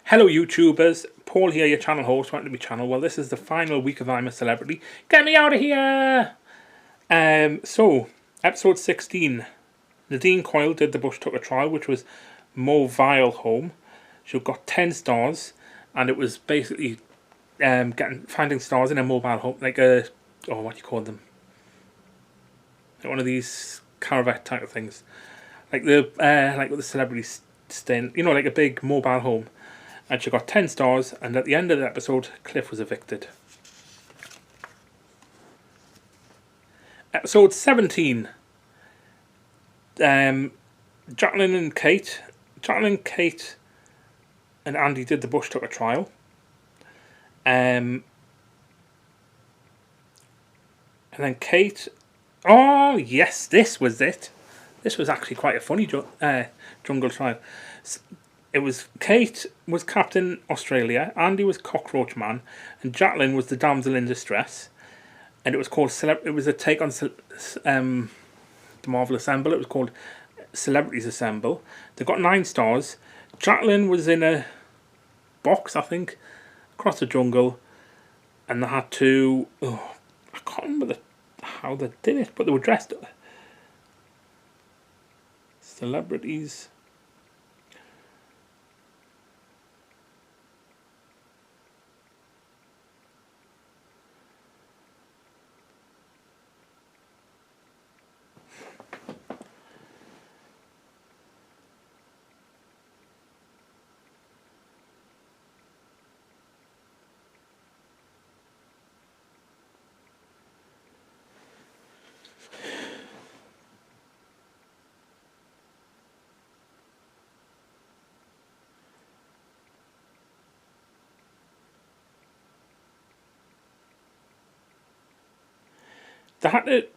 Hello YouTubers, Paul here, your channel host. Welcome to my channel. Well, this is the final week of I'm a Celebrity. Get me out of here! So, episode 16. Nadine Coyle did the Bush Tucker trial, which was Mo Vile home. She got 10 stars, and it was basically finding stars in a mobile home, like a, what do you call them? Like one of these caravan type of things, like what the celebrities stay in, like a big mobile home. And she got 10 stars, and at the end of the episode, Cliff was evicted. Episode 17. Jacqueline, Kate, and Andy did the Bush Tucker trial. And then Kate... Oh, yes, this was it. This was actually quite a funny jungle trial. It was Kate was Captain Australia, Andy was Cockroach Man, and Jacqueline was the damsel in distress. And it was called it was a take on the Marvel Assemble. It was called Celebrities Assemble. They got 9 stars. Jacqueline was in a box, I think, across the jungle, and they had to. Oh, I can't remember how they did it, but they were dressed up. Celebrities. They had to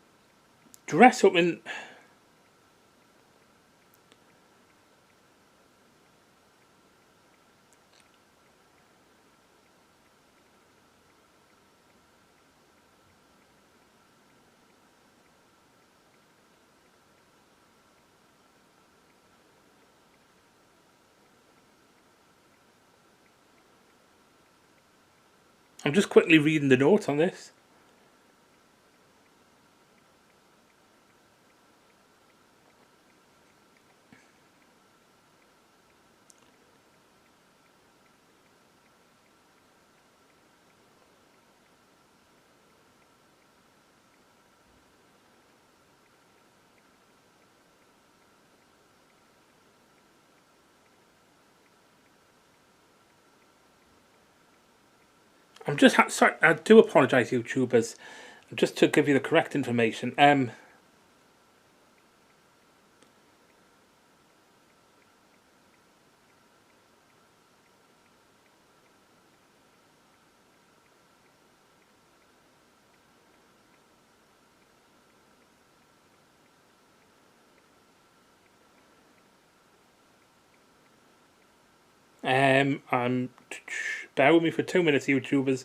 dress up in. I'm just quickly reading the notes on this. I'm just sorry. I do apologise, YouTubers. Just to give you the correct information. Bear with me for 2 minutes, YouTubers.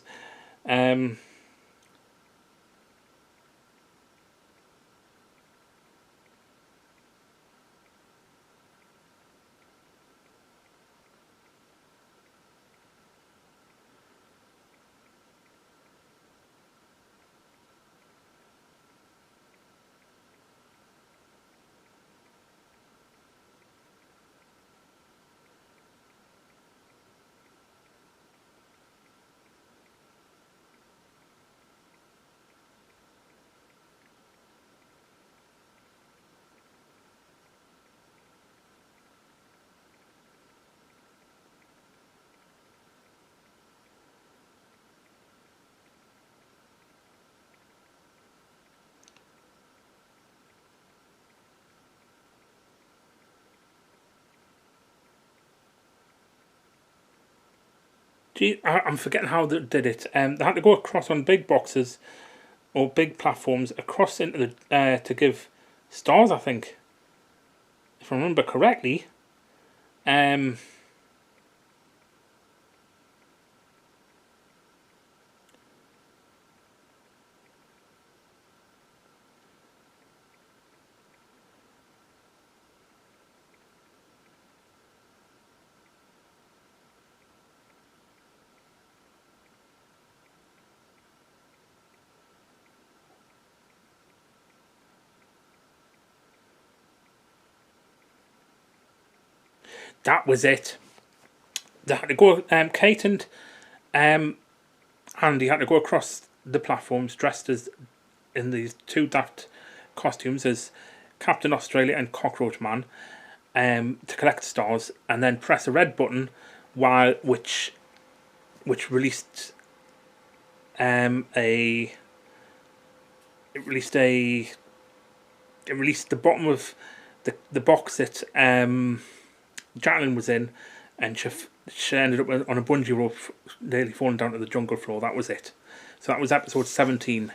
Gee, I'm forgetting how they did it. They had to go across on big boxes or big platforms across into the to give stars, I think, if I remember correctly. that was it. They had to go. Kate and Andy had to go across the platforms dressed as in these two daft costumes as Captain Australia and Cockroach Man, to collect stars, and then press a red button which released it released the bottom of the box that Jacqueline was in, and she ended up on a bungee rope, nearly falling down to the jungle floor. That was it. So that was episode 17.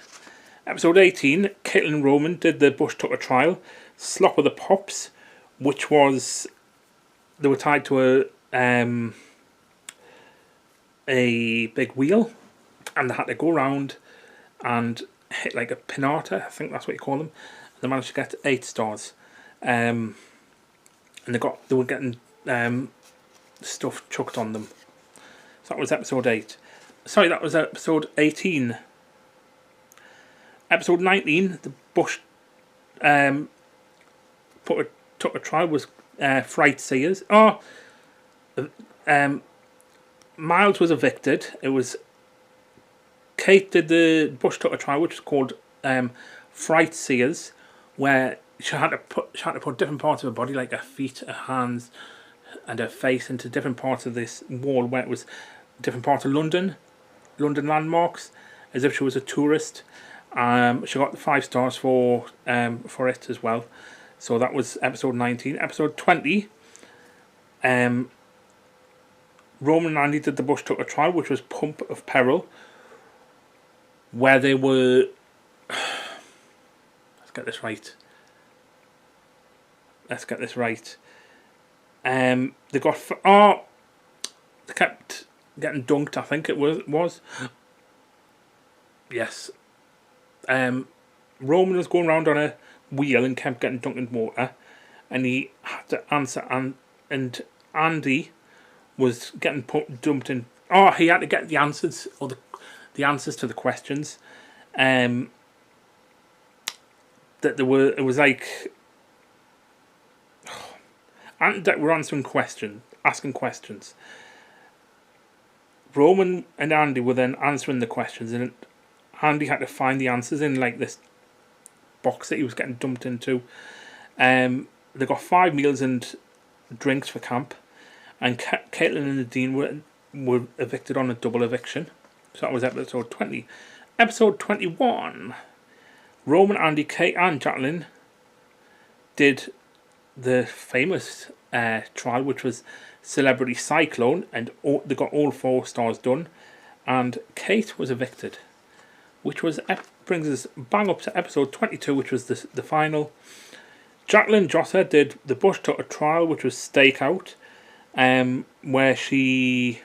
Episode 18, Caitlin and Roman did the Bush Tucker trial. Slop of the Pops, which was, they were tied to a big wheel, and they had to go around and hit like a pinata, I think that's what you call them. They managed to get 8 stars, and they were getting stuff chucked on them. So that was episode 8. Sorry, that was episode 18. Episode 19, the Bush took a trial, was Fright Seers. Miles was evicted. It was Kate did the Bush Tucker trial, which was called Fright Seers, where she had to put different parts of her body, like her feet, her hands, and her face, into different parts of this wall, where it was different parts of London landmarks, as if she was a tourist. She got the 5 stars for it as well. So that was episode 19. Episode 20, Roman and Andy did the Bush Tucker trial, which was Pump of Peril, where they were... Let's get this right. They kept getting dunked, I think it was. Yes. Roman was going around on a wheel and kept getting dunked in water, and he had to answer, and Andy was getting dumped in. He had to get the answers, or the answers to the questions. That there were, it was like, and that were asking questions. Roman and Andy were then answering the questions, and Andy had to find the answers in like this box that he was getting dumped into. They got 5 meals and drinks for camp, and Caitlin and Nadine were evicted on a double eviction. So that was episode 20. Episode 21, Roman, Andy, Kate and Jacqueline did the famous trial, which was Celebrity Cyclone, and they got all 4 stars done, and Kate was evicted, which brings us bang up to episode 22, which was the final. Jacqueline Josser did the Bush Tucker trial, which was Stakeout, where she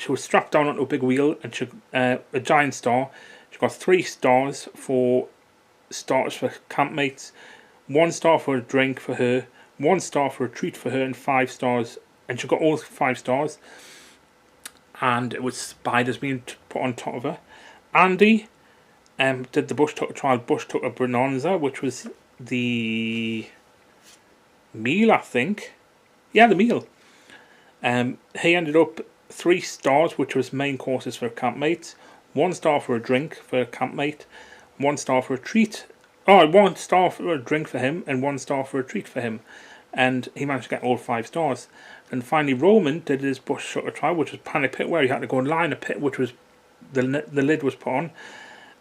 was strapped down onto a big wheel, and a giant star. She got 3 stars for campmates, 1 star for a drink for her, 1 star for a treat for her, and 5 stars. And she got all 5 stars. And it was spiders being put on top of her. Andy did the Bush Tucker trial, Bush Tucker Bonanza, which was the meal, I think. Yeah, the meal. He ended up 3 stars, which was main courses for campmates, 1 star for a drink for a campmate, 1 star for a treat. 1 star for a drink for him, and 1 star for a treat for him. And he managed to get all 5 stars. And finally, Roman did his Bush Tucker trial, which was Panic Pit, where he had to go and lie in a pit, which was the lid was put on.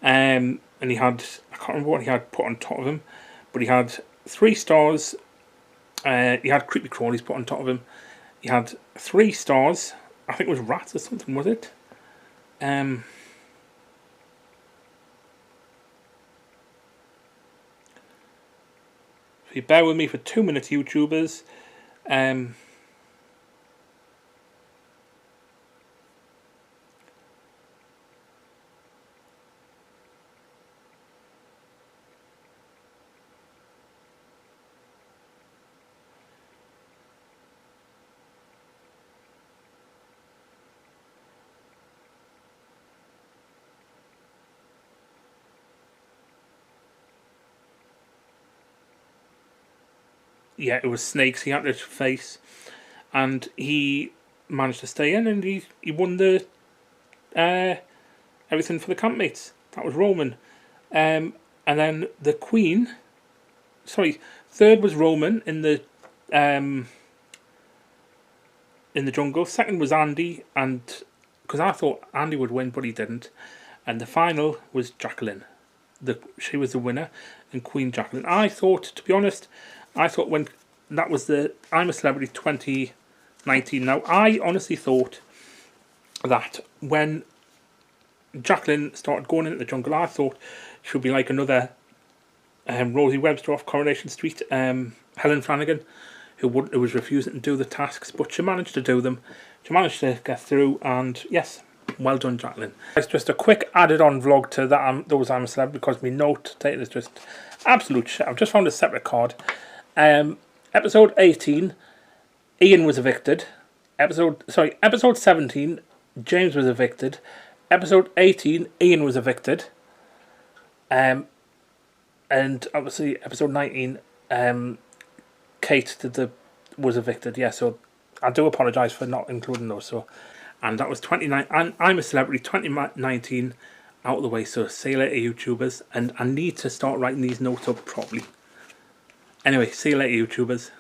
And he had, I can't remember what he had put on top of him, but he had 3 stars. He had creepy crawlies put on top of him. He had 3 stars. I think it was rats or something, was it? If you bear with me for 2 minutes, YouTubers. yeah, it was snakes he had to face, and he managed to stay in, and he won the everything for the campmates. That was Roman. And then the Queen, sorry, third was Roman in the jungle. Second was Andy, and because I thought Andy would win, but he didn't. And the final was Jacqueline. She was the winner, and Queen Jacqueline. I thought, to be honest, when that was the I'm a Celebrity 2019. Now, I honestly thought that when Jacqueline started going into the jungle, I thought she would be like another Rosie Webster off Coronation Street, Helen Flanagan, who was refusing to do the tasks, but she managed to do them. She managed to get through, and yes, well done, Jacqueline. It's just a quick added-on vlog to that. Those I'm a Celeb, because my note taking is just absolute shit. I've just found a separate card. Episode 18, Ian was evicted. Episode 17, James was evicted. Episode 18, Ian was evicted. And obviously episode 19, Kate was evicted. Yeah, so I do apologise for not including those. So, and that was 29. And I'm a Celebrity 2019 out of the way. So see you later, YouTubers. And I need to start writing these notes up properly. Anyway, see you later, YouTubers.